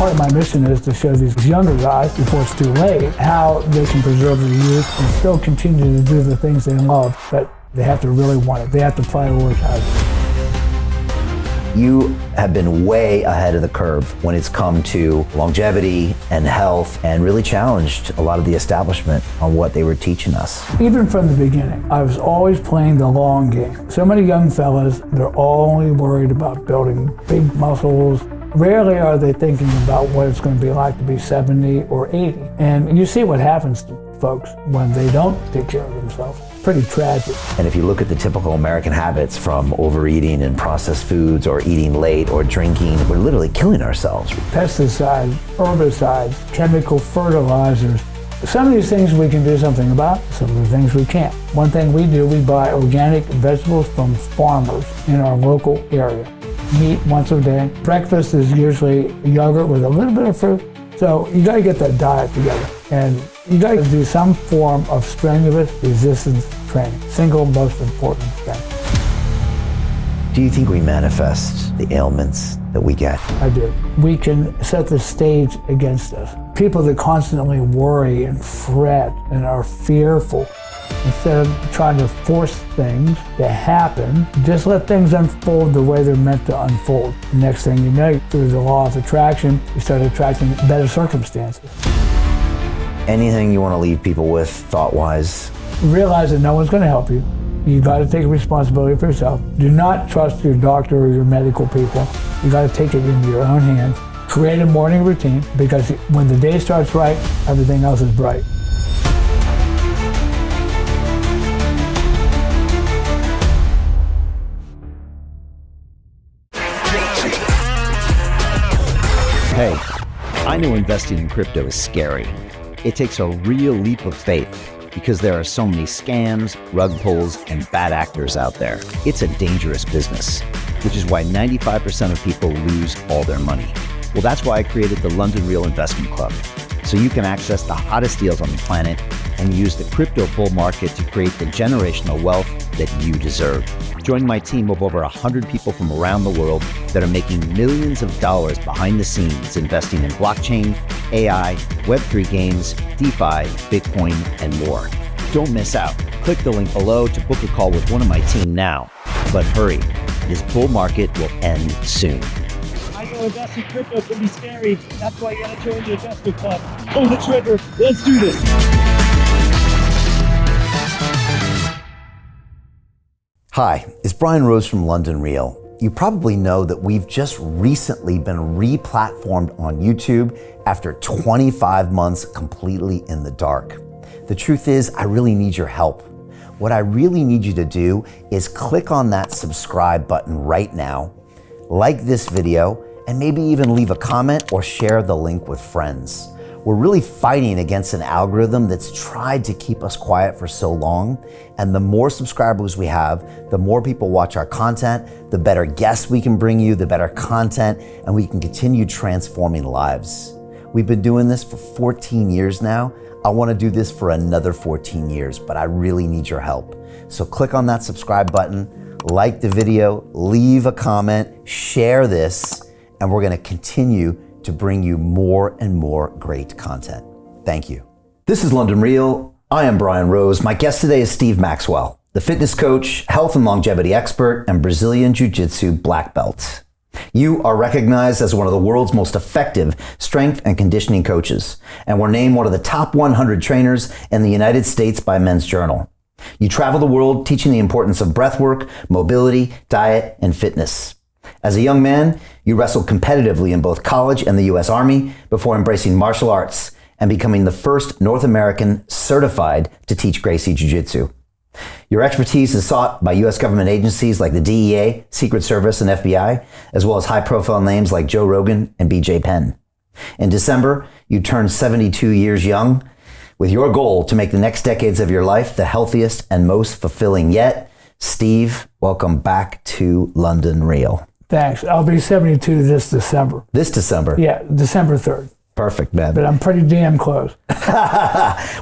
Part of my mission is to show these younger guys, before it's too late, how they can preserve their youth and still continue to do the things they love, but they have to really want it. They have to prioritize it. You have been way ahead of the curve when it's come to longevity and health, and really challenged a lot of the establishment on what they were teaching us. Even from the beginning, I was always playing the long game. So many young fellas, they're only worried about building big muscles. Rarely are they thinking about what it's going to be like to be 70 or 80. And you see what happens to folks when they don't take care of themselves. Pretty tragic. And if you look at the typical American habits, from overeating and processed foods, or eating late, or drinking, we're literally killing ourselves. Pesticides, herbicides, chemical fertilizers. Some of these things we can do something about, some of the things we can't. One thing we do, we buy organic vegetables from farmers in our local area. Meat once a day. Breakfast is usually yogurt with a little bit of fruit. So you gotta get that diet together. And you gotta do some form of strenuous resistance training. Single most important thing. Do you think we manifest the ailments that we get? I do. We can set the stage against us. People that constantly worry and fret and are fearful, instead of trying to force things to happen, just let things unfold the way they're meant to unfold. The next thing you know, through the law of attraction, you start attracting better circumstances. Anything you want to leave people with, thought-wise? Realize that no one's going to help you. You got to take responsibility for yourself. Do not trust your doctor or your medical people. You got to take it into your own hands. Create a morning routine, because when the day starts right, everything else is bright. Hey, I know investing in crypto is scary. It takes a real leap of faith because there are so many scams, rug pulls, and bad actors out there. It's a dangerous business, which is why 95% of people lose all their money. Well, that's why I created the London Real Investment Club, so you can access the hottest deals on the planet and use the crypto bull market to create the generational wealth that you deserve. Join my team of over 100 people from around the world that are making millions of dollars behind the scenes investing in blockchain, AI, Web3 games, DeFi, Bitcoin, and more. Don't miss out. Click the link below to book a call with one of my team now. But hurry, this bull market will end soon. I know investing crypto can be scary. That's why you gotta join the investment club. Pull the trigger. Let's do this. Hi, it's Brian Rose from London Real. You probably know that we've just recently been re-platformed on YouTube after 25 months completely in the dark. The truth is, I really need your help. What I really need you to do is click on that subscribe button right now, like this video, and maybe even leave a comment or share the link with friends. We're really fighting against an algorithm that's tried to keep us quiet for so long. And the more subscribers we have, the more people watch our content, the better guests we can bring you, the better content, and we can continue transforming lives. We've been doing this for 14 years now. I want to do this for another 14 years, but I really need your help. So click on that subscribe button, like the video, leave a comment, share this, and we're going to continue to bring you more and more great content. Thank you. This is London Real. I am Brian Rose. My guest today is Steve Maxwell, the fitness coach, health and longevity expert, and Brazilian Jiu-Jitsu black belt. You are recognized as one of the world's most effective strength and conditioning coaches, and were named one of the top 100 trainers in the United States by Men's Journal. You travel the world teaching the importance of breath work, mobility, diet, and fitness. As a young man, you wrestled competitively in both college and the U.S. Army before embracing martial arts and becoming the first North American certified to teach Gracie Jiu-Jitsu. Your expertise is sought by U.S. government agencies like the DEA, Secret Service, and FBI, as well as high-profile names like Joe Rogan and B.J. Penn. In December, you turned 72 years young with your goal to make the next decades of your life the healthiest and most fulfilling yet. Steve, welcome back to London Real. Thanks. I'll be 72 this December. This December? Yeah, December 3rd. Perfect, man. but I'm pretty damn close.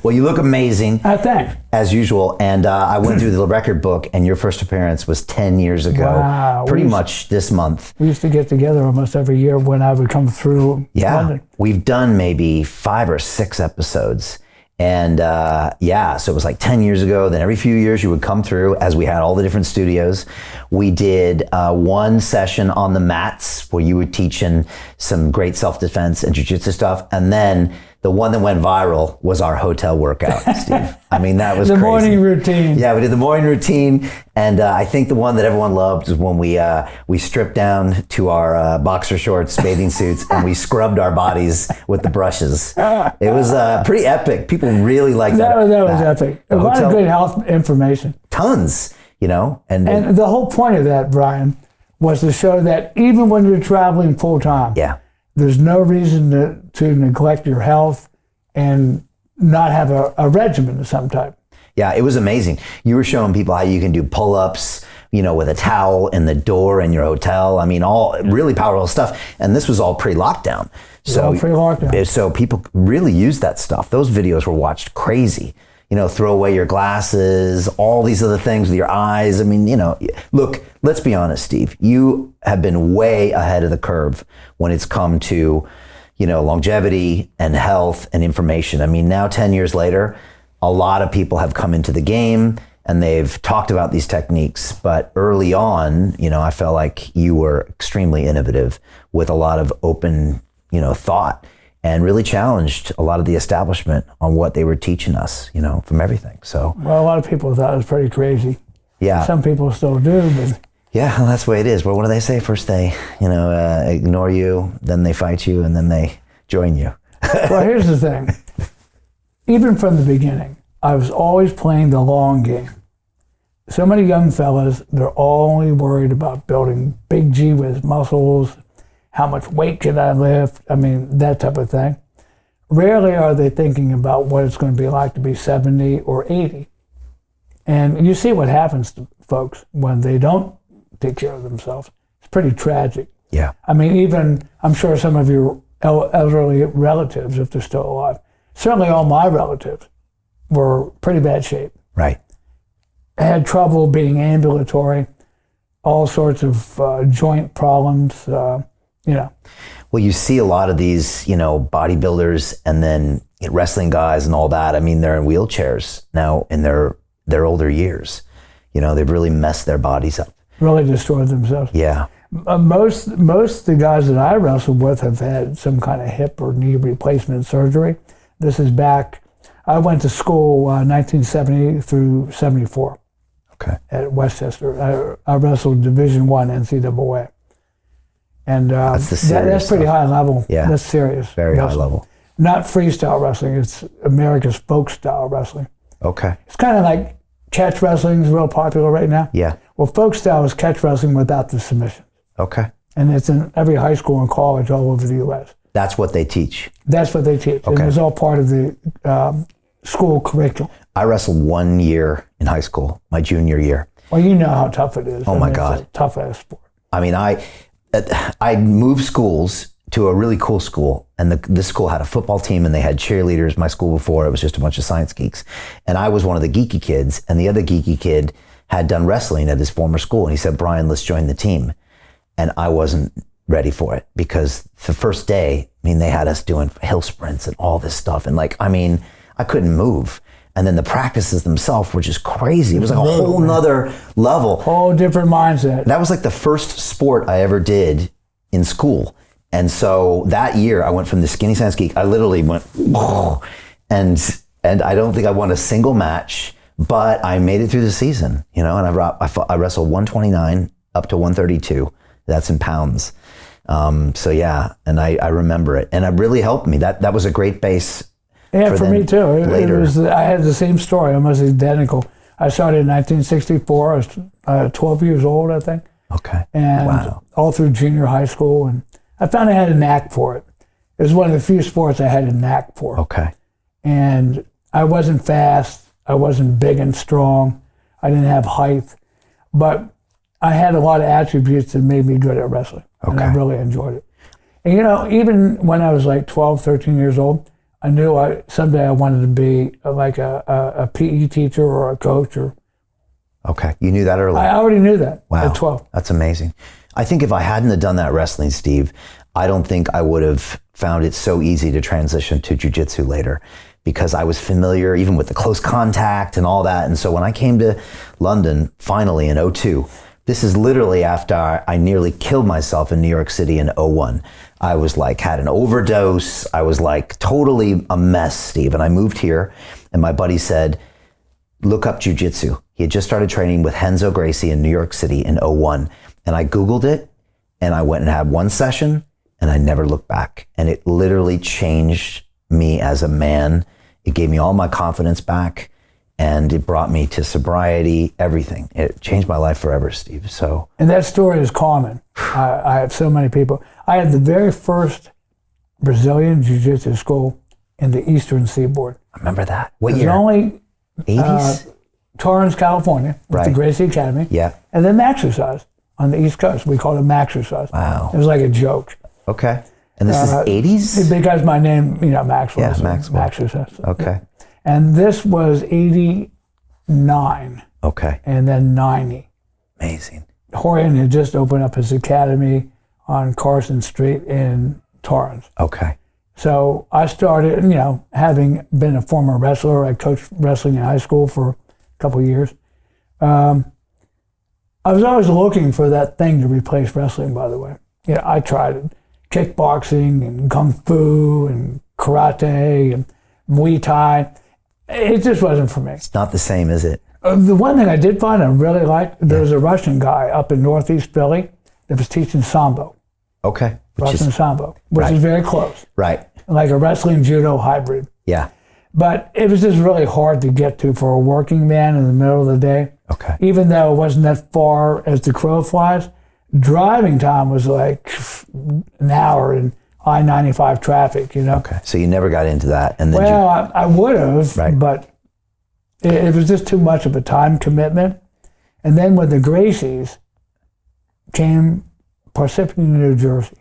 Well, you look amazing. Thanks. As usual. And I went through the record book, and your first appearance was 10 years ago. Wow. Pretty much this month. We used to get together almost every year when I would come through London. We've done maybe 5 or 6 episodes. And so it was like 10 years ago. Then every few years you would come through as we had all the different studios. We did one session on the mats where you were teaching some great self-defense and jiu-jitsu stuff. And then the one that went viral was our hotel workout, Steve. I mean, that was the crazy. morning routine. Yeah, we did the morning routine. And I think the one that everyone loved was when we stripped down to our boxer shorts, bathing suits, and we scrubbed our bodies with the brushes. It was pretty epic. People really liked that. That was epic. A lot of good health information. Tons, And the whole point of that, Brian, was to show that even when you're traveling full time, there's no reason to neglect your health and not have a regimen of some type. Yeah, it was amazing. You were showing people how you can do pull-ups, with a towel in the door in your hotel. I mean, all really powerful stuff. And this was all pre-lockdown. So people really used that stuff. Those videos were watched crazy. Throw away your glasses, all these other things with your eyes. I mean, look, let's be honest, Steve. You have been way ahead of the curve when it's come to, longevity and health and information. I mean, now 10 years later, a lot of people have come into the game and they've talked about these techniques. But early on, I felt like you were extremely innovative with a lot of open, thought, and really challenged a lot of the establishment on what they were teaching us, from everything. So, well, a lot of people thought it was pretty crazy. Yeah. Some people still do, but yeah, well, that's the way it is. Well, what do they say? First they, ignore you, then they fight you, and then they join you. Well, here's the thing. Even from the beginning, I was always playing the long game. So many young fellas, they're only worried about building big G with muscles, how much weight can I lift? I mean, that type of thing. Rarely are they thinking about what it's going to be like to be 70 or 80. And you see what happens to folks when they don't take care of themselves. It's pretty tragic. Yeah. I mean, I'm sure some of your elderly relatives, if they're still alive, certainly all my relatives were pretty bad shape. Right. Had trouble being ambulatory, all sorts of joint problems, Well, you see a lot of these, bodybuilders and then wrestling guys and all that. I mean, they're in wheelchairs now in their older years. They've really messed their bodies up. Really destroyed themselves. Yeah. Most of the guys that I wrestled with have had some kind of hip or knee replacement surgery. This is back, I went to school 1970 through 74. Okay. At Westchester. I wrestled Division I NCAA. And that's pretty high level. Yeah. That's serious. Very wrestling. high level. Not freestyle wrestling, it's America's folk style wrestling. Okay. It's kind of like catch wrestling is real popular right now. Yeah. Well, folk style is catch wrestling without the submission. Okay. And it's in every high school and college all over the U.S. That's what they teach. That's what they teach. Okay. And it's all part of the school curriculum. I wrestled 1 year in high school, my junior year. Well, you know how tough it is. My God. It's a tough ass sport. I mean, I moved schools to a really cool school, and this school had a football team and they had cheerleaders. My school before, it was just a bunch of science geeks. And I was one of the geeky kids, and the other geeky kid had done wrestling at his former school. And he said, Brian, let's join the team. And I wasn't ready for it because the first day, they had us doing hill sprints and all this stuff. And I couldn't move. And then the practices themselves were just crazy. It was like a whole nother level. Whole different mindset. That was like the first sport I ever did in school. And so that year I went from the skinny science geek, I literally went, and I don't think I won a single match, but I made it through the season, and I wrestled 129 up to 132. That's in pounds. So yeah, and I remember it, and it really helped me. That was a great base. Yeah, for me too. I had the same story, almost identical. I started in 1964. I was 12 years old, I think. Okay. And all through junior high school, and I found I had a knack for it. It was one of the few sports I had a knack for. Okay. And I wasn't fast. I wasn't big and strong. I didn't have height, but I had a lot of attributes that made me good at wrestling. Okay. And I really enjoyed it. You know, even when I was like 12, 13 years old, I knew someday I wanted to be like a PE teacher or a coach. Okay, you knew that early. I already knew that Wow, at 12. that's amazing. I think if I hadn't have done that wrestling, Steve, I don't think I would have found it so easy to transition to jiu-jitsu later, because I was familiar even with the close contact and all that. And so when I came to London finally in 2002, this is literally after I nearly killed myself in New York City in 2001. I was like, had an overdose. I was like totally a mess, Steve. And I moved here and my buddy said, look up jiu-jitsu. He had just started training with Renzo Gracie in New York City in 2001. And I Googled it and I went and had one session and I never looked back. And it literally changed me as a man. It gave me all my confidence back and it brought me to sobriety, everything. It changed my life forever, Steve. So. And that story is common. I have so many people. I had the very first Brazilian Jiu-Jitsu school in the Eastern Seaboard. I remember that. What It year? was only 80s? Torrance, California, with Right. the Gracie Academy. Yeah. And then Maxwell on the East Coast. We called it Maxwell. Wow. It was like a joke. Okay. And this is 80s? Because my name, Maxwell. Yeah, so Maxwell. Maxwell. Okay. And this was 89 Okay. and then 90. Amazing. Horian had just opened up his academy on Carson Street in Torrance. Okay. So I started, having been a former wrestler. I coached wrestling in high school for a couple of years. I was always looking for that thing to replace wrestling, by the way. I tried kickboxing and kung fu and karate and Muay Thai. It just wasn't for me. It's not the same, is it? The one thing I did find I really liked, there was a Russian guy up in Northeast Philly that was teaching Sambo, Okay. Russian Sambo, which right. is very close, Right. like a wrestling judo hybrid. Yeah. But it was just really hard to get to for a working man in the middle of the day. Okay. Even though it wasn't that far as the crow flies, driving time was like an hour in I-95 traffic, Okay. So you never got into that. And then Well, I would have, Right. but it was just too much of a time commitment. And then when the Gracies came Parsippany, New Jersey,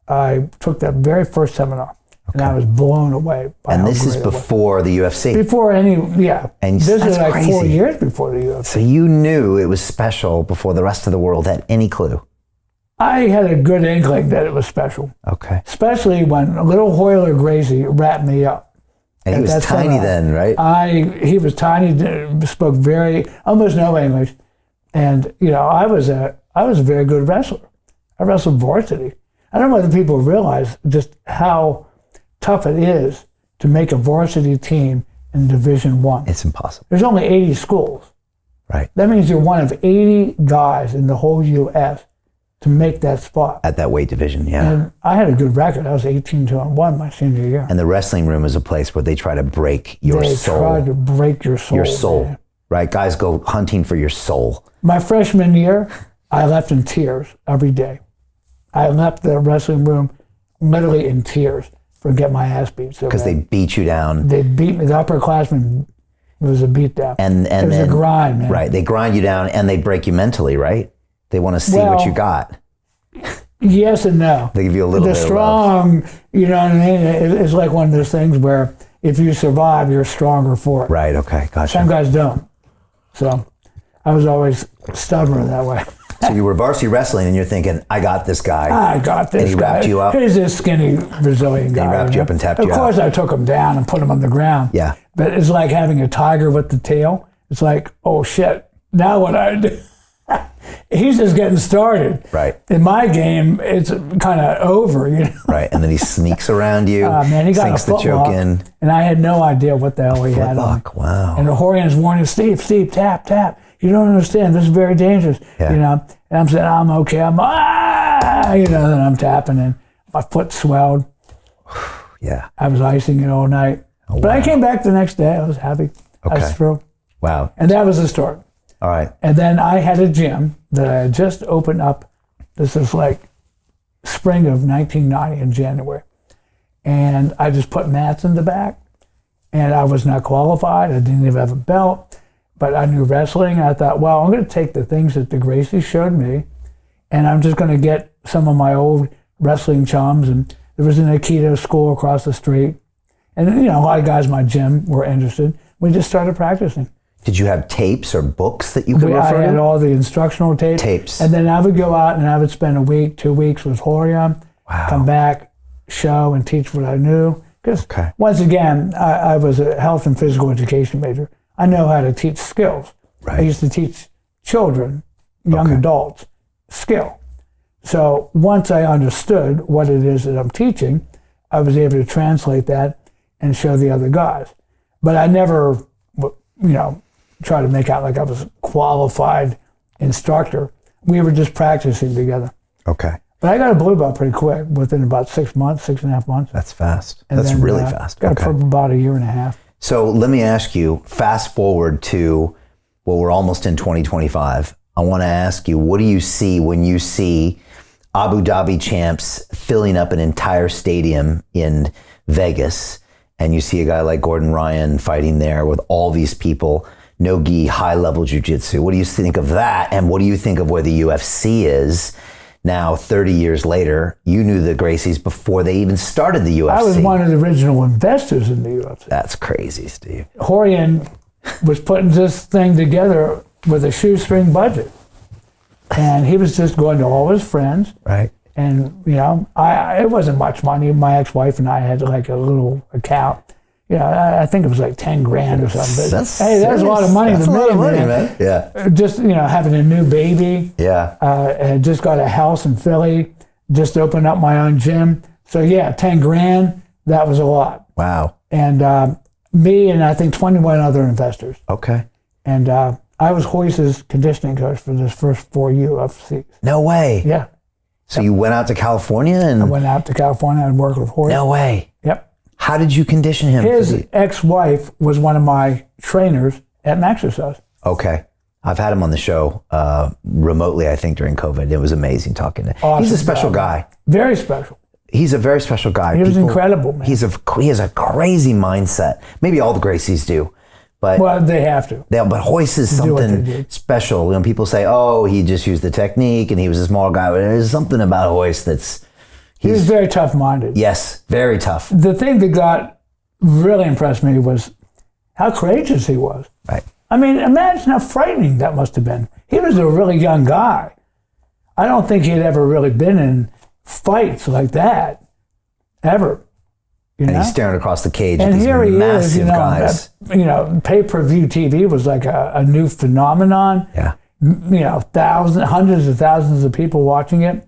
I took that very first seminar, and I was blown away by and how this is great it was. before the UFC. Before any, And this that's is like 4 crazy. years before the UFC. So you knew it was special before the rest of the world had any clue. I had a good inkling that it was special, Okay. especially when little Hoyler Gracie wrapped me up. And he At was that tiny seminar. then, right? He was tiny, spoke almost no English, and I was a very good wrestler. I wrestled varsity. I don't know whether people realize just how tough it is to make a varsity team in Division I. It's impossible. There's only 80 schools. Right. That means you're one of 80 guys in the whole U.S. to make that spot. At that weight division, yeah. And I had a good record. I was 18-1 my senior year. And the wrestling room is a place where they try to break your They soul. tried to break your soul. Your soul. Man. Right? Guys go hunting for your soul. My freshman year, I left in tears every day. I left the wrestling room literally in tears for getting my ass beat. Because they beat you down. They beat me. The upperclassmen, it was a beat down. And it was then, a grind, man. Right. They grind you down and they break you mentally, right? They want to see what you got. Yes and no. They give you a little the bit strong, of love. you know what I mean? It's like one of those things where if you survive, you're stronger for it. Right. Okay. Gotcha. Some guys don't. So I was always stubborn that way. So you were varsity wrestling and you're thinking, I got this guy. I got this And he guy. wrapped you up? Here's this skinny Brazilian guy. he wrapped you up and tapped Of you course, out. I took him down and put him on the ground. Yeah. But it's like having a tiger with the tail. It's like, oh shit, now what I do? He's just getting started. Right. In my game, it's kind of over, Right. And then he sneaks around you. Man, he got sinks a the choke footlock, in. and I had no idea what the hell he had on. Footlock. Wow. And the Horian's warning, Steve, tap, tap. You don't understand. This is very dangerous. Yeah. And I'm saying, I'm okay. Then I'm tapping, and my foot swelled. Yeah. I was icing it all night. But I came back the next day. I was happy. I was Okay. thrilled. Wow. And that was the start. All right. And then I had a gym that I had just opened up. This is like spring of 1990 in January. And I just put mats in the back. And I was not qualified. I didn't even have a belt. But I knew wrestling. And I thought, well, I'm going to take the things that the Gracies showed me. And I'm just going to get some of my old wrestling chums, and there was an Aikido school across the street. And, a lot of guys in my gym were interested. We just started practicing. Did you have tapes or books that you could I refer had to? all the instructional tapes. And then I would go out and I would spend a week, 2 weeks with Horion, come back, show and teach what I knew. Because once again, I was a health and physical education major. I know how to teach skills. Right. I used to teach children, young adults, skill. So once I understood what it is that I'm teaching, I was able to translate that and show the other guys. But I never, try to make out like I was a qualified instructor. We were just practicing together. Okay. But I got a blue belt pretty quick, within about 6 months, 6.5 months. That's fast. And That's then, really fast. Got it for about 1.5 years. So let me ask you, fast forward to, we're almost in 2025. I want to ask you, what do you see when you see Abu Dhabi champs filling up an entire stadium in Vegas, and you see a guy like Gordon Ryan fighting there with all these people, no gi, high-level jiu-jitsu? What do you think of that, and what do you think of where the UFC is now, 30 years later? You knew the Gracies before they even started the UFC. I was one of the original investors in the UFC. That's crazy, Steve. Horion was putting this thing together with a shoestring budget. And he was just going to all his friends. Right. And, it wasn't much money. My ex-wife and I had like a little account. I think it was like 10 grand or something. But, hey, that's a lot of money to me, man. Yeah. Just, having a new baby. Yeah. Had just got a house in Philly. Just opened up my own gym. So, 10 grand, that was a lot. Wow. And me and I think 21 other investors. Okay. And I was Royce's conditioning coach for his first 4 UFCs. No way. Yeah. So you went out to California and... I went out to California and worked with Royce. No way. Yep. How did you condition him? His ex-wife was one of my trainers at Maxwell. Okay. I've had him on the show remotely, I think, during COVID. It was amazing talking to him. Awesome. He's a special guy. Very special. He's a very special guy. He was incredible, man. He has a crazy mindset. Maybe all the Gracies do. But well, they have to. But Royce is something special. When people say, "Oh, he just used the technique and he was a small guy," but there's something about Royce that's... He was very tough-minded. Yes, very tough. The thing that really impressed me was how courageous he was. Right. I mean, imagine how frightening that must have been. He was a really young guy. I don't think he'd ever really been in fights like that, ever. And he's staring across the cage at and these here he massive is, guys. Pay-per-view TV was like a new phenomenon. Yeah. Hundreds of thousands of people watching it.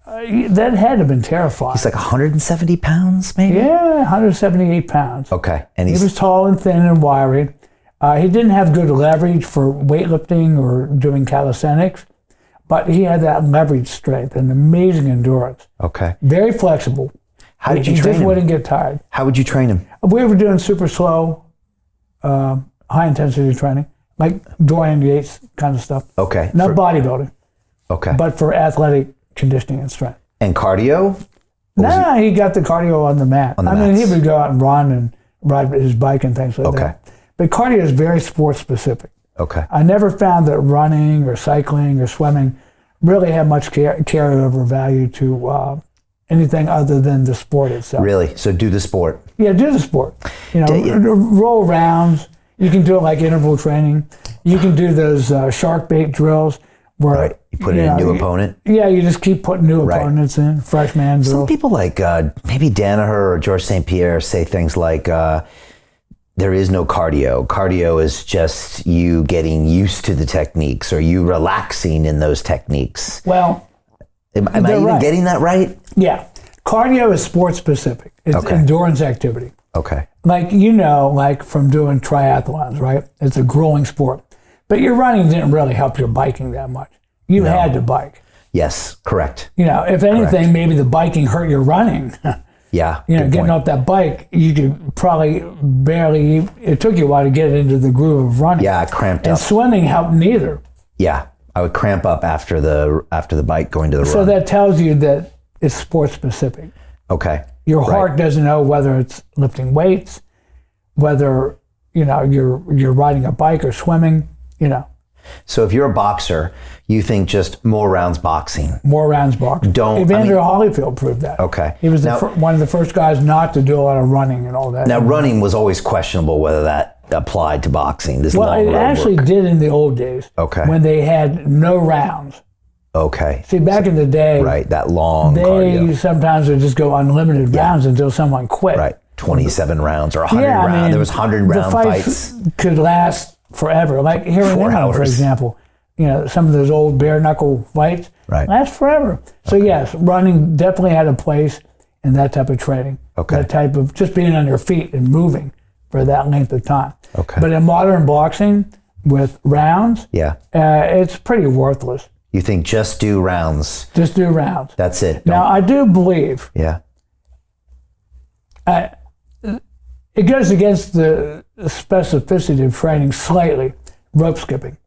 That had to have been terrifying. He's like 170 pounds, maybe? Yeah, 178 pounds. Okay. And he was tall and thin and wiry. He didn't have good leverage for weightlifting or doing calisthenics, but he had that leverage strength and amazing endurance. Okay. Very flexible. How did you train him? He just wouldn't get tired. How would you train him? We were doing super slow, high-intensity training, like Dorian Yates kind of stuff. Okay. Not bodybuilding. Okay. But for athletic conditioning and strength. And cardio? He got the cardio on the mat. He would go out and run and ride his bike and things like that. But cardio is very sports specific. Okay. I never found that running or cycling or swimming really had much carryover value to anything other than the sport itself. Really? So do the sport. Yeah, do the sport. Roll rounds. You can do it like interval training. You can do those shark bait drills where you put in a new opponent. Yeah, you just keep putting new opponents in, fresh man drills. Some people like maybe Danaher or George St. Pierre say things like, there is no cardio. Cardio is just you getting used to the techniques or you relaxing in those techniques. Well, am I even getting that right? Yeah. Cardio is sport specific. It's endurance activity. Okay. Like, from doing triathlons, right? It's a grueling sport. But your running didn't really help your biking that much. You had to bike. Yes, correct. If anything, maybe the biking hurt your running. Yeah. Getting off that bike, you could probably barely, it took you a while to get into the groove of running. Yeah, I cramped up. And swimming helped neither. Yeah, I would cramp up after the bike going to the run. So that tells you that it's sport specific. Okay. Your heart doesn't know whether it's lifting weights, whether, you're riding a bike or swimming, So if you're a boxer, you think just more rounds boxing. More rounds boxing. Evander Holyfield proved that. Okay. He was one of the first guys not to do a lot of running and all that. Now, running was always questionable whether that applied to boxing. This Well, it actually did in the old days. Okay. When they had no rounds. Okay. See, back in the day, right, that long they cardio. sometimes would just go unlimited rounds until someone quit. Right, 27 rounds or 100 rounds. I mean, there was 100 round fights. Could last forever. Like here in 4 England, hours. for example, some of those old bare knuckle fights last forever. So yes, running definitely had a place in that type of training. Okay. That type of just being on your feet and moving for that length of time. Okay. But in modern boxing with rounds, it's pretty worthless. You think just do rounds? Just do rounds. That's it. Now I do believe. Yeah. It goes against the specificity of training slightly, rope skipping.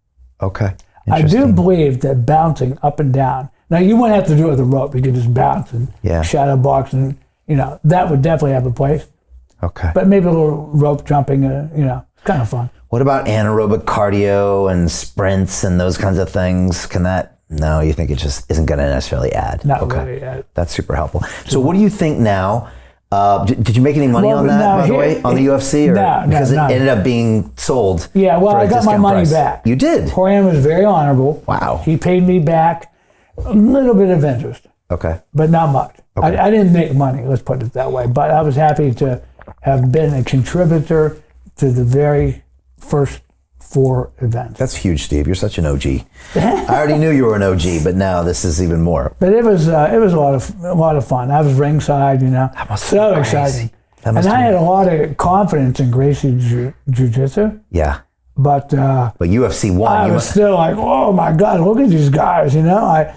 Okay. I do believe that bouncing up and down. Now you wouldn't have to do it with a rope. You could just bounce and shadow box, and that would definitely have a place. Okay. But maybe a little rope jumping, it's kind of fun. What about anaerobic cardio and sprints and those kinds of things? Can that? No, you think it just isn't going to necessarily add? Not really. That's super helpful. So what do you think now? Did you make any money on that, by the way, on the UFC? Or, no, because it no. ended up being sold. Yeah, well, I got my money back. You did? Horan was very honorable. Wow. He paid me back a little bit of interest. Okay. But not much. Okay. I didn't make money, let's put it that way. But I was happy to have been a contributor to the very first 4 events. That's huge, Steve. You're such an OG. I already knew you were an OG, but now this is even more. But it was a lot of fun. I was ringside, That must so be crazy. exciting. And I had a lot of confidence in Gracie Jiu-Jitsu. Yeah. But UFC 1. I was still like, oh my God, look at these guys. I know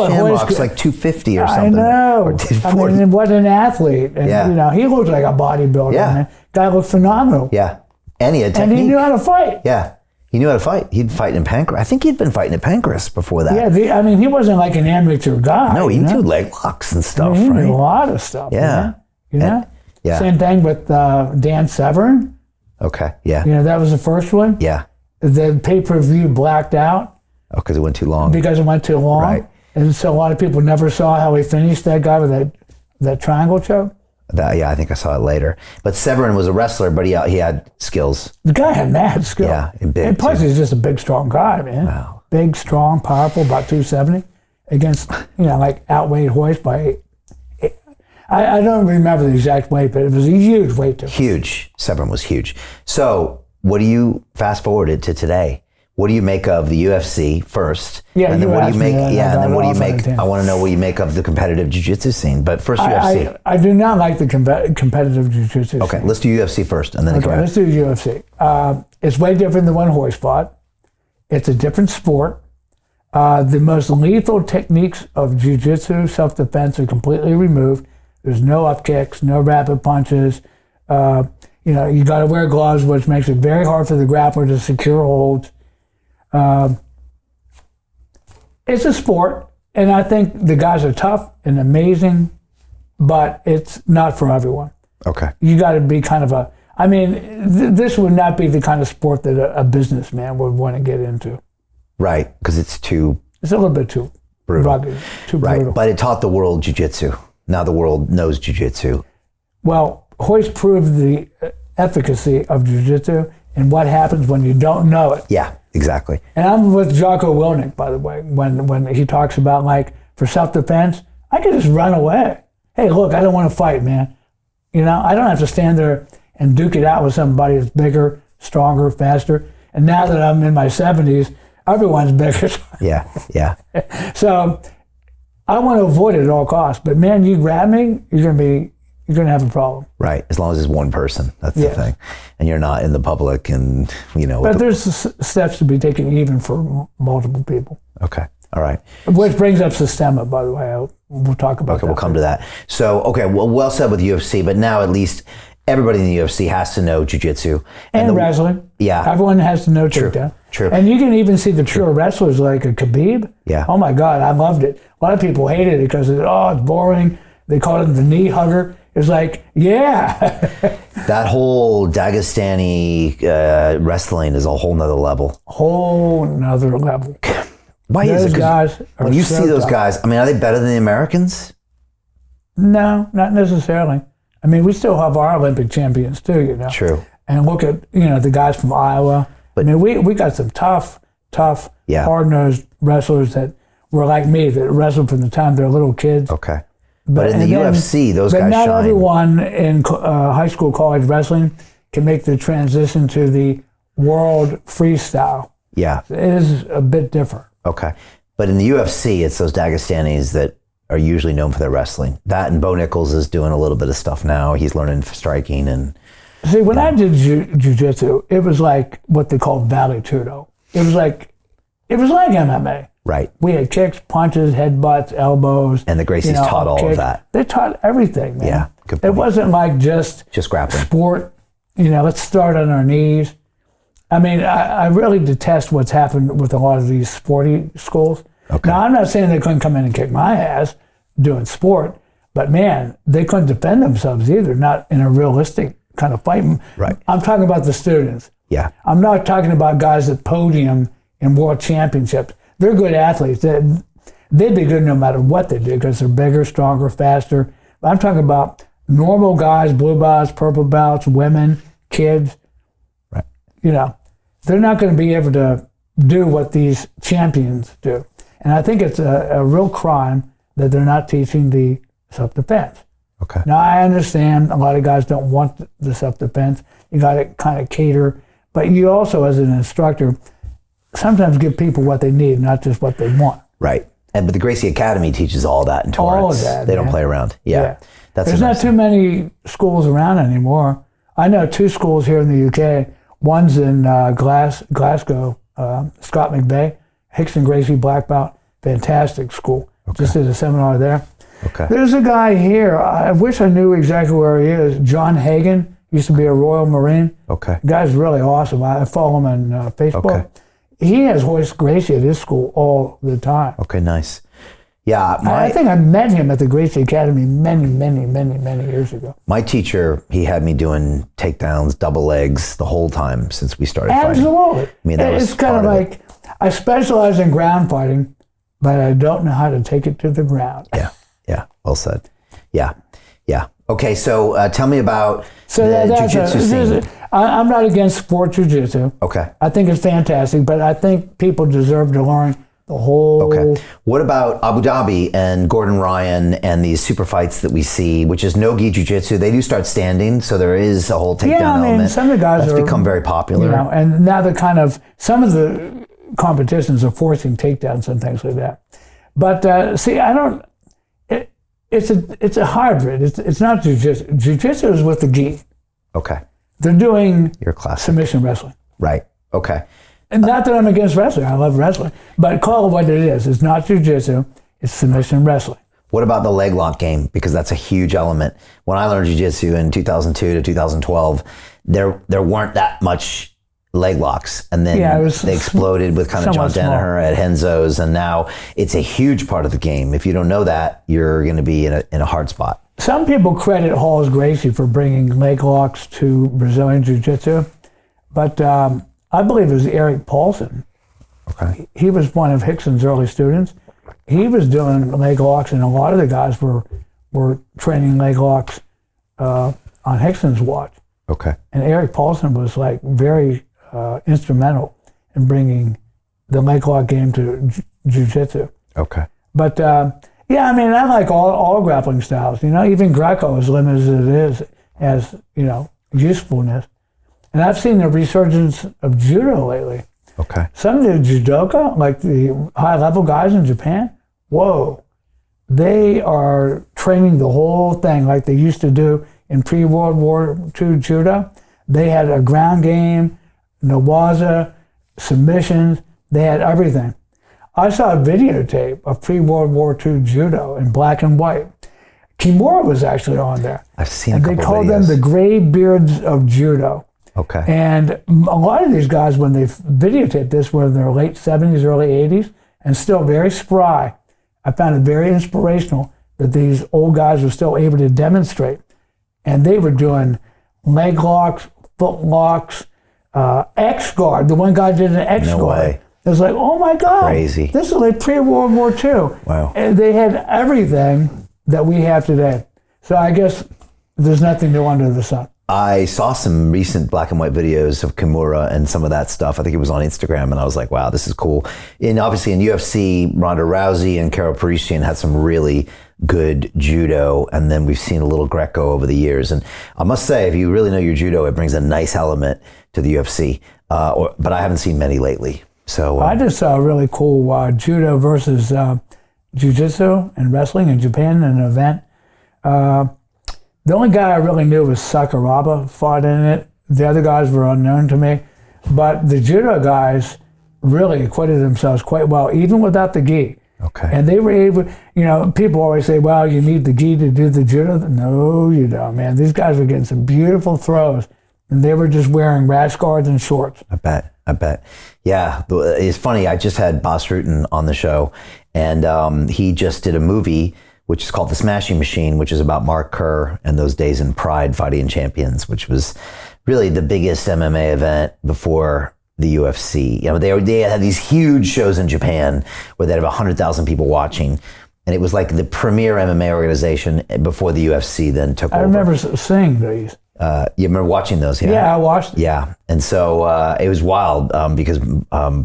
Ken Shamrock's like 250 or something. I know. Or did I 40. mean, what an athlete. And, he looked like a bodybuilder. Yeah. Man. Guy looked phenomenal. Yeah. And he had technique. And he knew how to fight. Yeah. He knew how to fight. He'd fight in Pancras. I think he'd been fighting in Pancras before that. Yeah, he wasn't like an amateur guy. No, he knew leg locks and stuff, he right? knew a lot of stuff. Yeah. Man. Yeah. Same thing with Dan Severn. Okay. Yeah. That was the first one. Yeah. The pay-per-view blacked out. Oh, because it went too long. Because it went too long. Right. And so a lot of people never saw how he finished that guy with that triangle choke. I think I saw it later. But Severin was a wrestler, but he had skills. The guy had mad skill. Yeah, and big, and plus too. he's just a big, strong guy, man. Wow. Big, strong, powerful, about 270 against, like outweighed Hoist by 8. I don't remember the exact weight, but it was a huge weight difference. Huge. Severin was huge. So what do you fast forward it to today? What do you make of the UFC first? Yeah, and then what do you make? and then what do you make? I want to know what you make of the competitive jiu-jitsu scene. But first, UFC. I do not like the competitive jiu-jitsu Okay, scene. let's do UFC first, and then Okay, let's do UFC. It's way different than when Hoist fought. It's a different sport. The most lethal techniques of jiu-jitsu, self-defense, are completely removed. There's no up kicks, no rapid punches. You got to wear gloves, which makes it very hard for the grappler to secure holds. It's a sport, and I think the guys are tough and amazing, but it's not for everyone. Okay. You got to be kind of this would not be the kind of sport that a businessman would want to get into. Right, because it's too... It's a little bit too brutal. rugged, too right, brutal. but it taught the world jiu-jitsu. Now the world knows jiu-jitsu. Well, Hoist proved the efficacy of jiu-jitsu and what happens when you don't know it. Yeah, exactly. And I'm with Jocko Willink, by the way, when he talks about, like, for self-defense, I could just run away. Hey, look, I don't want to fight, man. I don't have to stand there and duke it out with somebody that's bigger, stronger, faster. And now that I'm in my 70s, everyone's bigger. Yeah. So I want to avoid it at all costs. But man, you grab me, you're gonna have a problem. Right, as long as it's one person. That's the thing, and you're not in the public, and But there's steps to be taken even for multiple people. Okay, all right. Which brings up Sistema, by the way. We'll talk about that. Okay, we'll come to that. So, okay, well said with UFC, but now at least everybody in the UFC has to know jiu-jitsu. And wrestling. Yeah. Everyone has to know takedown. True. And you can even see the pure wrestlers like a Khabib. Yeah. Oh my God, I loved it. A lot of people hated it because it's boring. They called him the knee hugger. It's like, yeah. That whole Dagestani wrestling is a whole nother level. Whole nother level. Why is Those it? guys are When you so see those tough. guys, I mean, are they better than the Americans? No, not necessarily. I mean, we still have our Olympic champions too, you know. True. And look at, you know, the guys from Iowa. But- I mean, we got some tough, Yeah. hard-nosed wrestlers that were like me, that wrestled from the time they're little kids. Okay. But in the and then- UFC, those but guys not shine. everyone in high school, college wrestling can make the transition to the world freestyle. Yeah. It is a bit different. Okay. But in the UFC, it's those Dagestanis that are usually known for their wrestling. That and Bo Nichols is doing a little bit of stuff now. He's learning striking and See, when I did jiu-jitsu, it was like what they call Valley Tudo. It was like MMA. right. We had kicks, punches, headbutts, elbows. And the Gracies taught all of kicks. that. They taught everything, man. Yeah, good It point. wasn't like just Grappling. sport, you know, let's start on our knees. I mean, I really detest what's happened with a lot of these sporty schools. Okay. Now, I'm not saying they couldn't come in and kick my ass doing sport, but man, they couldn't defend themselves either, not in a realistic kind of fight. Right. I'm talking about the students. Yeah. I'm not talking about guys at podium in world championships. They're good athletes. They'd be good no matter what they do because they're bigger, stronger, faster. But I'm talking about normal guys, blue belts, purple belts, women, kids. Right. You know, they're not going to be able to do what these champions do. And I think it's a real crime that they're not teaching the self-defense. Okay. Now, I understand a lot of guys don't want the self-defense. You got to kind of cater. But you also, as an instructor, sometimes give people what they need, not just what they want. Right. But the Gracie Academy teaches all that in Torrance. All of that, They don't man. play around. Yeah. That's There's a not nice too many schools around anymore. I know 2 schools here in the UK. One's in Glasgow, Scott McVeigh, Hickson Gracie Black Belt, fantastic school. Just did a seminar there. Okay. There's a guy here, I wish I knew exactly where he is, John Hagan, used to be a Royal Marine. Okay. The guy's really awesome. I follow him on Facebook. Okay. He has Hoist Gracie at his school all the time. Okay, nice. Yeah, I think I met him at the Gracie Academy many years ago. my teacher, he had me doing takedowns, double legs the whole time since we started fighting. Absolutely. I mean, that was it's kind of part of like, I specialize in ground fighting, but I don't know how to take it to the ground. Yeah, well said. Yeah. Okay, so tell me about So the that's jiu-jitsu scene. I'm not against sport jiu-jitsu. Okay. I think it's fantastic, but I think people deserve to learn the whole... Okay. What about Abu Dhabi and Gordon Ryan and these super fights that we see, which is no-gi jiu-jitsu? They do start standing, so there is a whole takedown Yeah, I mean, element. some of the guys That's are... become very popular. You know, and now they're kind of... Some of the competitions are forcing takedowns and things like that. But see, I don't... It's a hybrid. It's not jiu-jitsu. Jiu-jitsu is with the gi. Okay. They're doing You're classic. submission wrestling. Right. Okay. And not that I'm against wrestling. I love wrestling. But call it what it is. It's not jiu-jitsu. It's submission wrestling. What about the leg lock game? Because that's a huge element. When I learned jiu-jitsu in 2002 to 2012, there weren't that much leg locks. And then they exploded with kind of John somewhat Danaher at Henzo's. And now it's a huge part of the game. If you don't know that, you're going to be in a hard spot. Some people credit Halls Gracie for bringing leg locks to Brazilian Jiu-Jitsu. But I believe it was Eric Paulson. Okay. He was one of Hickson's early students. He was doing leg locks, and a lot of the guys were training leg locks on Hickson's watch. Okay. And Eric Paulson was like very instrumental in bringing the leg lock game to jiu-jitsu. Okay. But yeah, I mean, I like all grappling styles. You know, even Greco, as limited as it is, has, you know, usefulness. And I've seen the resurgence of judo lately. Okay. Some of the judoka, like the high-level guys in Japan, whoa, they are training the whole thing like they used to do in pre-World War II judo. They had a ground game, nawaza, submissions. They had everything. I saw a videotape of pre-World War II judo in black and white. Kimura was actually on there. I've seen and a couple they called videos. them the gray beards of judo. Okay. And a lot of these guys, when they videotaped this, were in their late 70s, early 80s, and still very spry. I found it very inspirational that these old guys were still able to demonstrate and they were doing leg locks, foot locks, X guard. The one guy did an X guard. No way. It was like, oh my God. Crazy. This is like pre-World War II. Wow. And they had everything that we have today. So I guess there's nothing new under the sun. I saw some recent black and white videos of Kimura and some of that stuff. I think it was on Instagram, and I was like, wow, this is cool. And obviously in UFC, Ronda Rousey and Karo Parisyan had some really good judo, and then we've seen a little Greco over the years. And I must say, if you really know your judo, it brings a nice element to the UFC. But I haven't seen many lately. So I just saw a really cool judo versus jiu-jitsu and wrestling in Japan in an event. The only guy I really knew was Sakuraba, fought in it. The other guys were unknown to me. But the judo guys really acquitted themselves quite well, even without the gi. Okay. And they were able, people always say, well, you need the gi to do the judo. No, you don't, man. These guys were getting some beautiful throws, and they were just wearing rash guards and shorts. I bet. Yeah, it's funny. I just had Bas Rutten on the show, and he just did a movie which is called The Smashing Machine, which is about Mark Kerr and those days in Pride Fighting Champions, which was really the biggest MMA event before the UFC. They had these huge shows in Japan where they had 100,000 people watching, and it was like the premier MMA organization before the UFC then took over. I remember seeing these. You remember watching those? Yeah, I watched them. Yeah, and so it was wild because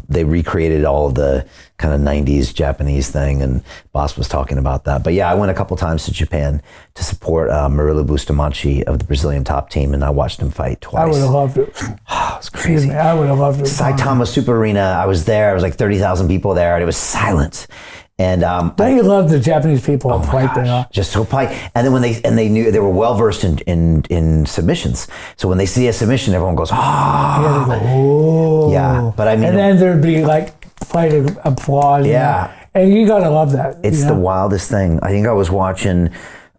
they recreated all of the kind of 90s Japanese thing, and Boss was talking about that. But yeah, I went a couple times to Japan to support Murilo Bustamante of the Brazilian top team, and I watched him fight twice. I would have loved it. Oh, it was crazy. Excuse me, I would have loved it. Saitama Super Arena, I was there. It was like 30,000 people there, and it was silent. And don't you love the Japanese people oh fight there? just so polite. And then when they knew they were well versed in submissions. So when they see a submission, everyone goes, Yeah, they go, oh. Yeah, but I mean, and then there'd be like fighting applause. Yeah. And you gotta love that. It's the wildest thing. I think I was watching,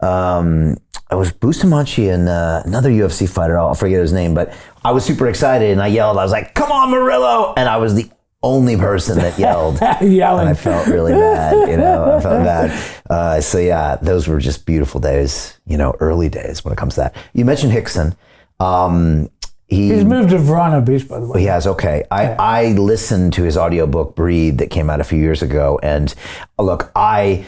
I was Bustamante and another UFC fighter, I'll forget his name, but I was super excited and I yelled, I was like, come on, Murillo! And I was the only person that yelled. Yelling. And I felt really bad, I felt bad. So yeah, those were just beautiful days, early days when it comes to that. You mentioned Rickson. He's moved to Verona Beach, by the way. He has, okay. I listened to his audiobook, Breathe, that came out a few years ago. And look, I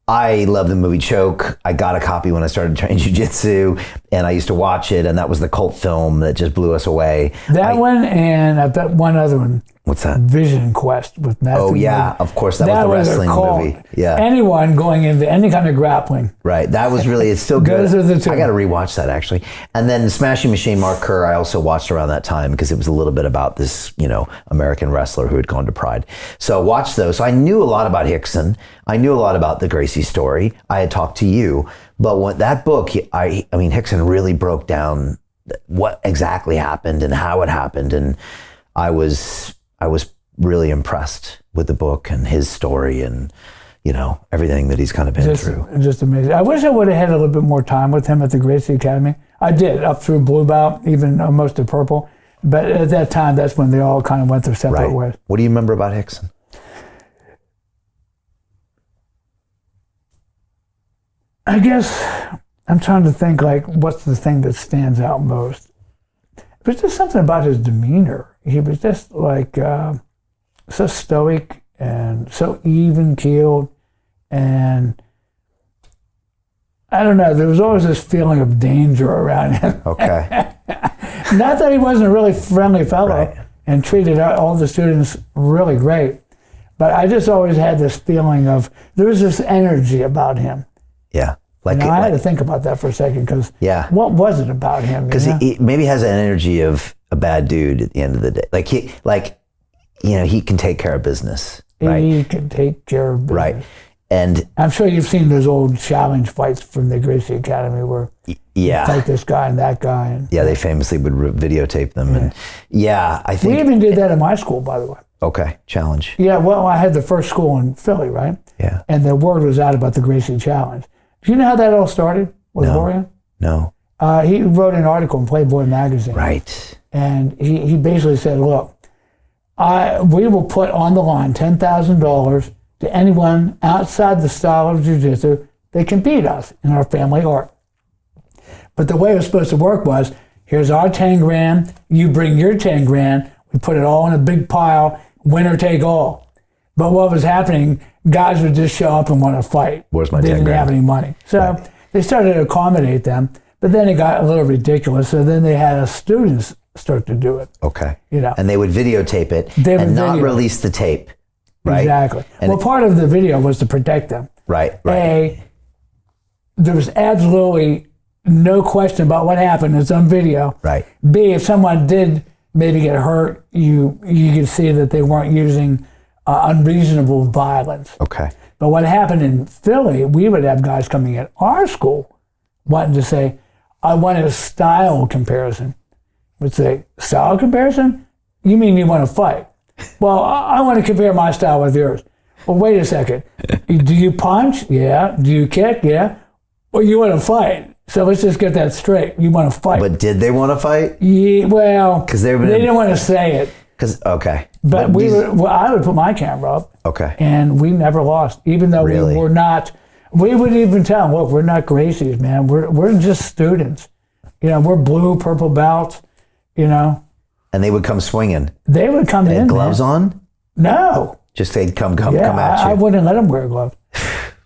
love the movie Choke. I got a copy when I started training jiu-jitsu, and I used to watch it, and that was the cult film that just blew us away. That one, and I bet one other one. What's that? Vision Quest with Matthew. Oh yeah, of course, that was the wrestling movie. Yeah. Anyone going into any kind of grappling. Right, that was really, it's still good. Those are the two. I got to rewatch that actually. And then Smashing Machine, Mark Kerr, I also watched around that time because it was a little bit about this, American wrestler who had gone to Pride. So I watched those. So I knew a lot about Rickson. I knew a lot about the Gracie story. I had talked to you, but when that book, I mean, Rickson really broke down what exactly happened and how it happened, and I was really impressed with the book and his story and, everything that he's kind of been through. Just amazing. I wish I would have had a little bit more time with him at the Gracie Academy. I did, up through Blue Belt, even most of Purple. But at that time, that's when they all kind of went their separate ways. What do you remember about Rickson? I guess I'm trying to think, what's the thing that stands out most? It was just something about his demeanor. He was just so stoic and so even-keeled, and I don't know, there was always this feeling of danger around him. Okay. Not that he wasn't a really friendly fellow and treated all the students really great, but I just always had this feeling of, there was this energy about him. Yeah. I had to think about that for a second, because what was it about him? Because he maybe has an energy of a bad dude at the end of the day. He can take care of business. Right? He can take care of business. Right. And I'm sure you've seen those old challenge fights from the Gracie Academy where you fight this guy and that guy. And, they famously would videotape them. And I think... We even did that at my school, by the way. Okay, challenge. Yeah, well, I had the first school in Philly, right? Yeah. And the word was out about the Gracie Challenge. Do you know how that all started with Orion? No. He wrote an article in Playboy magazine. Right. And he basically said, look, we will put on the line $10,000 to anyone outside the style of jiu-jitsu that can beat us in our family art. But the way it was supposed to work was, here's our 10 grand, you bring your 10 grand, we put it all in a big pile, winner take all. But what was happening, guys would just show up and want to fight. Where's my They 10 didn't grand? have any money. So they started to accommodate them, but then it got a little ridiculous. So then they had students start to do it. Okay. You know. And they would videotape it They would and not video. release the tape, right? Exactly. And Well, part of the video was to protect them. Right. There was absolutely no question about what happened. It's on video. Right. B, if someone did maybe get hurt, you could see that they weren't using unreasonable violence. Okay. But what happened in Philly, we would have guys coming in our school wanting to say, I want a style comparison. Would say, style comparison? You mean you want to fight? Well, I want to compare my style with yours. Well, wait a second. Do you punch? Yeah. Do you kick? Yeah. Or you want to fight? So let's just get that straight. You want to fight. But did they want to fight? Yeah, well, 'Cause they didn't want to say it. Okay. But I would put my camera up. Okay. And we never lost, even though Really? we were not. We would even tell them, look, we're not Gracies, man. We're just students. You know, we're blue, purple belts. You know, And they would come swinging. they would come They in. had gloves man. on? No. Just they'd come at I you. wouldn't let them wear gloves.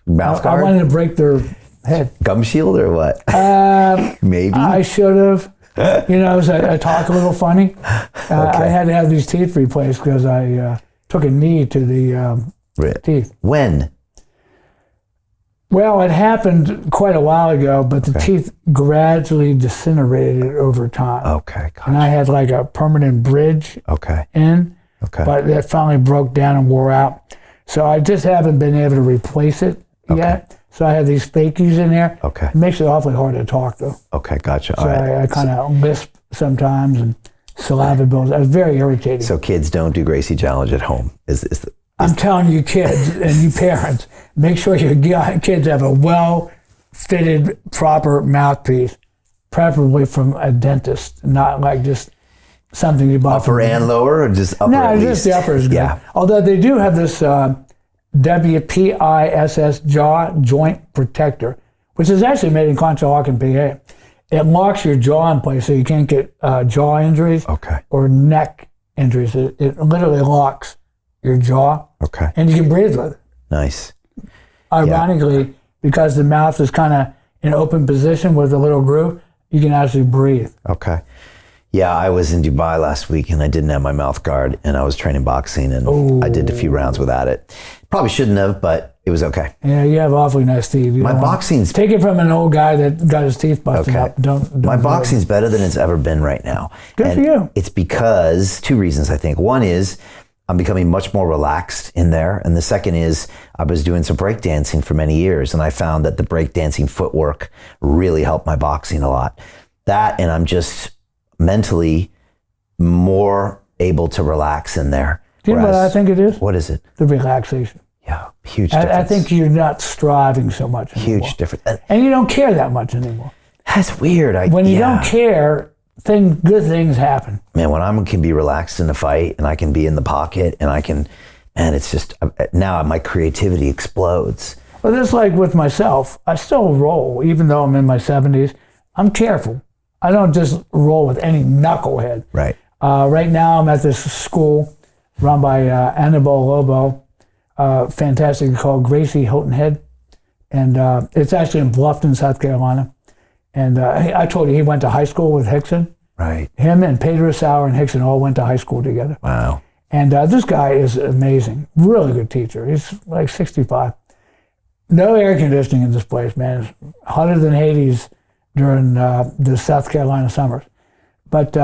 Mouth I guard? wanted to break their head. Gum shield or what? Maybe. I should have. You know, so I talk a little funny. I had to have these teeth replaced because I took a knee to the teeth. When? Well, it happened quite a while ago, but the teeth gradually disintegrated over time. Okay. And I had like a permanent bridge Okay. in, Okay. but that finally broke down and wore out. So I just haven't been able to replace it yet. So I have these fakies in there. Okay. It makes it awfully hard to talk though. Okay. Gotcha. So All right. I kind of lisp sometimes and saliva bills. It's very irritating. So kids don't do Gracie challenge at home. I'm telling you kids and you parents, make sure your kids have a well-fitted, proper mouthpiece, preferably from a dentist, not like just something you bought upper and lower, or just upper? No, at just least? the upper is good. Yeah. Although they do have this WPISS jaw joint protector, which is actually made in Conshohocken, PA. It locks your jaw in place so you can't get jaw injuries Okay. or neck injuries. It literally locks your jaw, Okay. and you can breathe with it. Nice. Ironically, because the mouth is kind of in open position with a little groove, you can actually breathe. Okay. Yeah, I was in Dubai last week and I didn't have my mouth guard and I was training boxing and I did a few rounds without it. Probably shouldn't have, but it was okay. Yeah, you have awfully nice teeth. You My don't want- boxing's Take it from an old guy that got his teeth busted okay. up. Don't My do it. boxing's better than it's ever been right now. Good and for you. It's because two reasons, I think. One is I'm becoming much more relaxed in there. And the second is I was doing some breakdancing for many years and I found that the breakdancing footwork really helped my boxing a lot. That, and I'm just mentally more able to relax in there. Do you know what I think it is? What is it? The relaxation. Yeah, huge difference. I think you're not striving so much anymore. Huge difference. And you don't care that much anymore. That's weird. When you don't care, good things happen. Man, when I can be relaxed in a fight and I can be in the pocket and I can, man, it's just, now my creativity explodes. Well, just like with myself, I still roll, even though I'm in my 70s. I'm careful. I don't just roll with any knucklehead. Right. Right now, I'm at this school run by Annabelle Lobo, fantastic, called Gracie Hilton Head. And it's actually in Bluffton, South Carolina. And I told you, he went to high school with Hickson. Right. Him and Pedro Sauer and Hickson all went to high school together. Wow. And this guy is amazing. Really good teacher. He's like 65. No air conditioning in this place, man. It's hotter than Hades during the South Carolina summers. But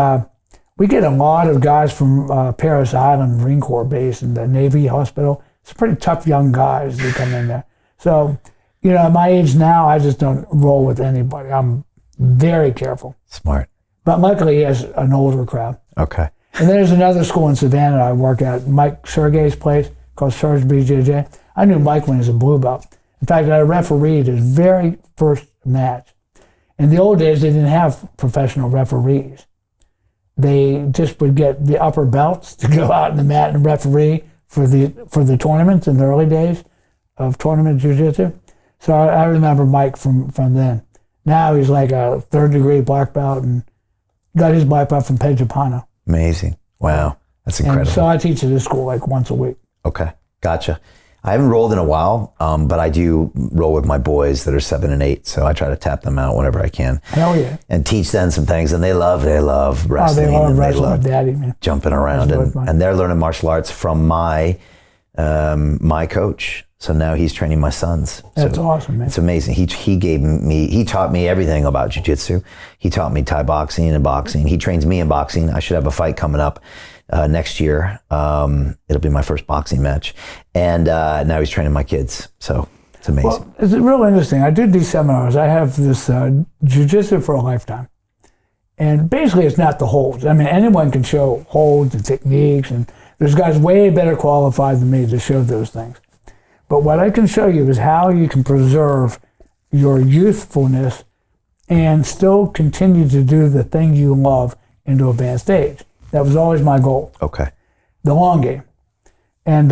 we get a lot of guys from Paris Island Marine Corps base and the Navy hospital. It's pretty tough young guys that come in there. So, you know, at my age now, I just don't roll with anybody. I'm very careful. Smart. But luckily, he has an older crowd. Okay. And then there's another school in Savannah I work at, Mike Sergey's place, called Sarge BJJ. I knew Mike when he was a blue belt. In fact, I refereed his very first match. In the old days, they didn't have professional referees. They just would get the upper belts to go out in the mat and referee for the tournaments in the early days of tournament jiu-jitsu. So I remember Mike from then. Now he's like a 3rd-degree black belt and got his black belt from Pejapano. Amazing. Wow. That's incredible. And so I teach at his school like once a week. Okay. Gotcha. I haven't rolled in a while, but I do roll with my boys that are 7 and 8. So I try to tap them out whenever I can. Hell yeah. And teach them some things. And they love wrestling. Oh, they love and wrestling they love with daddy, man. jumping around. And they're learning martial arts from my coach. So now he's training my sons. That's awesome, man. It's amazing. He taught me everything about jiu-jitsu. He taught me Thai boxing and boxing. He trains me in boxing. I should have a fight coming up next year. It'll be my first boxing match. And now he's training my kids. So it's amazing. Well, it's real interesting. I did these seminars. I have this jiu-jitsu for a lifetime. And basically it's not the holds. I mean, anyone can show holds and techniques, and there's guys way better qualified than me to show those things. But what I can show you is how you can preserve your youthfulness and still continue to do the thing you love into advanced age. That was always my goal. Okay. The long game. And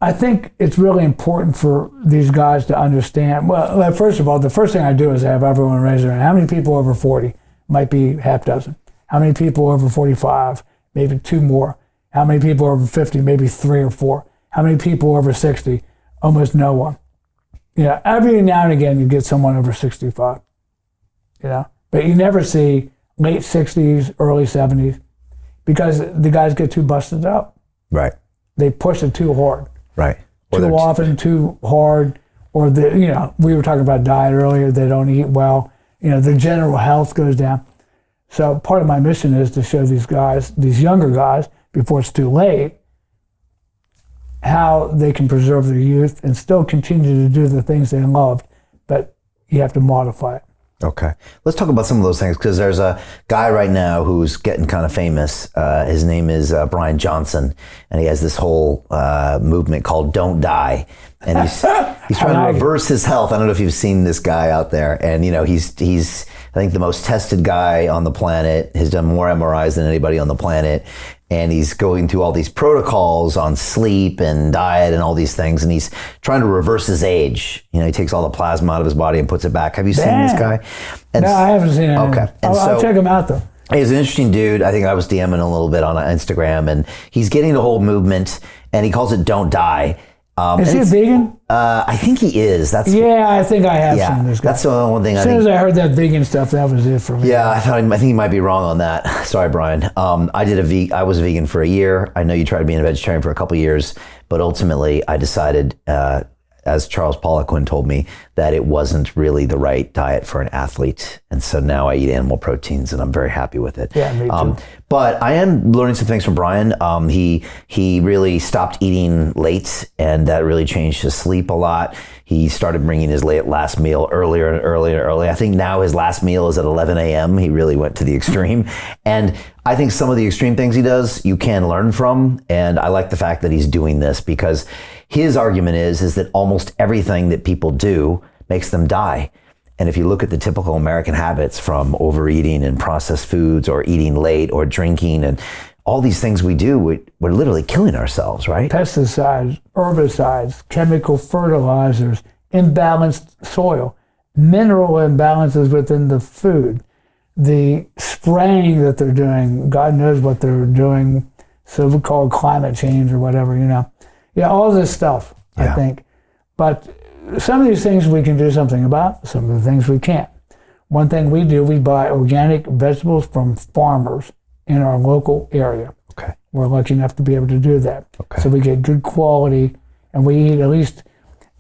I think it's really important for these guys to understand. Well, first of all, the first thing I do is have everyone raise their hand. How many people over 40? Might be half dozen. How many people over 45? Maybe 2 more. How many people over 50? Maybe 3 or 4. How many people over 60? Almost no one. You know, every now and again you get someone over 65. You know, but you never see late 60s, early 70s, because the guys get too busted up. Right. They push it too hard. Right. Too often, too hard, or we were talking about diet earlier. They don't eat well. You know, their general health goes down. So part of my mission is to show these guys, these younger guys, before it's too late, how they can preserve their youth and still continue to do the things they loved, but you have to modify it. Okay. Let's talk about some of those things, because there's a guy right now who's getting kind of famous. His name is Brian Johnson, and he has this whole movement called Don't Die. And he's trying to reverse his health. I don't know if you've seen this guy out there. And, you know, he's I think the most tested guy on the planet, has done more MRIs than anybody on the planet. And he's going through all these protocols on sleep and diet and all these things. And he's trying to reverse his age. You know, he takes all the plasma out of his body and puts it back. Have you seen this guy? No, I haven't seen it. Okay. I'll check him out, though. He's an interesting dude. I think I was DMing a little bit on Instagram. And he's getting the whole movement. And he calls it Don't Die. Is he a vegan? I think he is. I think I have seen this guy. That's the one thing. As soon as I heard that vegan stuff, that was it for me. Yeah, I think he might be wrong on that. Sorry, Brian. I was a vegan for a year. I know you tried being a vegetarian for a couple of years, but ultimately I decided, as Charles Poliquin told me, that it wasn't really the right diet for an athlete. And so now I eat animal proteins, and I'm very happy with it. Yeah, me too. But I am learning some things from Brian. He really stopped eating late, and that really changed his sleep a lot. He started bringing his last meal earlier and earlier and earlier. I think now his last meal is at 11 a.m. He really went to the extreme. And I think some of the extreme things he does, you can learn from. And I like the fact that he's doing this, because his argument is that almost everything that people do makes them die. And if you look at the typical American habits, from overeating and processed foods, or eating late, or drinking, and all these things we do, we're literally killing ourselves, right? Pesticides, herbicides, chemical fertilizers, imbalanced soil, mineral imbalances within the food, the spraying that they're doing, God knows what they're doing, so-called climate change or whatever, you know. Yeah, all this stuff, I think. But some of these things we can do something about, some of the things we can't. One thing we do, we buy organic vegetables from farmers in our local area. Okay. We're lucky enough to be able to do that. Okay. So we get good quality, and we eat at least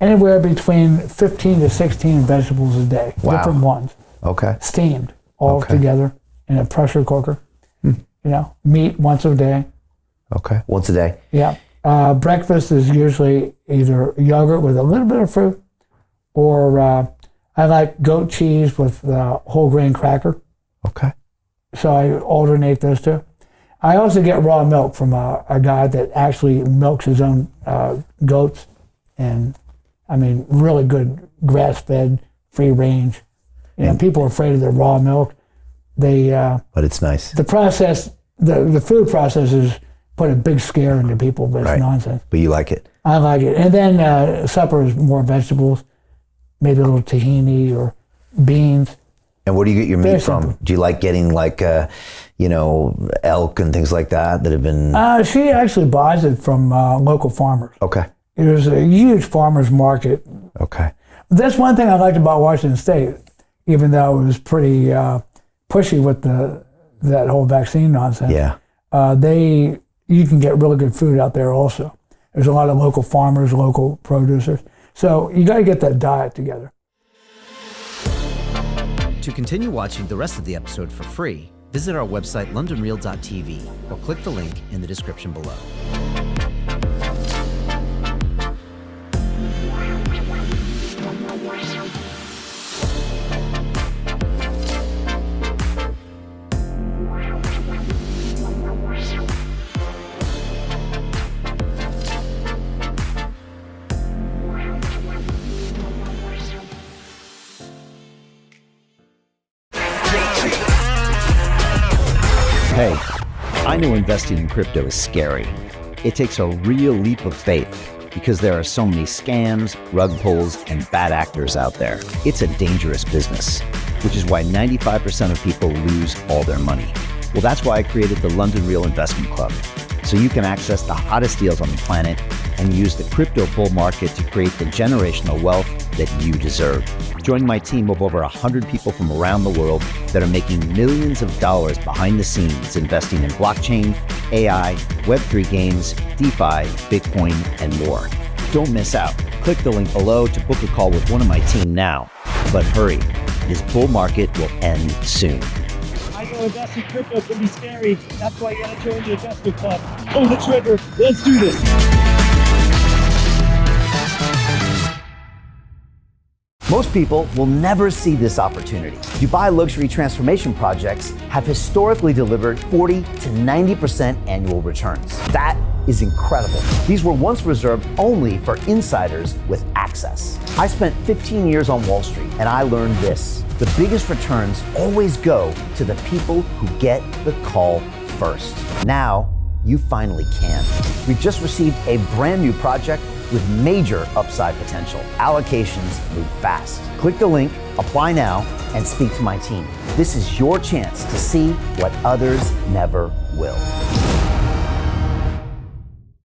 anywhere between 15 to 16 vegetables a day. Wow. Different ones. Okay. Steamed all together in a pressure cooker. You know, meat once a day. Okay. Once a day. Yeah. Breakfast is usually either yogurt with a little bit of fruit, or I like goat cheese with whole grain cracker. Okay. So I alternate those two. I also get raw milk from a guy that actually milks his own goats, and I mean, really good grass-fed, free range. You know, people are afraid of the raw milk. But it's nice. The process, the food processors put a big scare into people, but it's nonsense. But you like it. I like it. And then supper is more vegetables, maybe a little tahini or beans. And where do you get your Very meat from? simple. Do you like getting like, elk and things like that have been? She actually buys it from local farmers. Okay. There's a huge farmers market. Okay. That's one thing I liked about Washington State, even though it was pretty pushy with that whole vaccine nonsense. Yeah. You can get really good food out there also. There's a lot of local farmers, local producers. So you got to get that diet together. To continue watching the rest of the episode for free, visit our website londonreal.tv or click the link in the description below. Hey, I know investing in crypto is scary. It takes a real leap of faith because there are so many scams, rug pulls, and bad actors out there. It's a dangerous business, which is why 95% of people lose all their money. Well, that's why I created the London Real Investment Club, so you can access the hottest deals on the planet and use the crypto bull market to create the generational wealth that you deserve. Join my team of over 100 people from around the world that are making millions of dollars behind the scenes investing in blockchain, AI, Web3 games, DeFi, Bitcoin, and more. Don't miss out. Click the link below to book a call with one of my team now. But hurry, this bull market will end soon. I know investing in crypto can be scary. That's why you gotta join the investment club. Pull the trigger. Let's do this. Most people will never see this opportunity. Dubai luxury transformation projects have historically delivered 40 to 90% annual returns. That is incredible. These were once reserved only for insiders with access. I spent 15 years on Wall Street and I learned this: the biggest returns always go to the people who get the call first. Now, you finally can. We've just received a brand new project with major upside potential. Allocations move fast. Click the link, apply now, and speak to my team. This is your chance to see what others never will.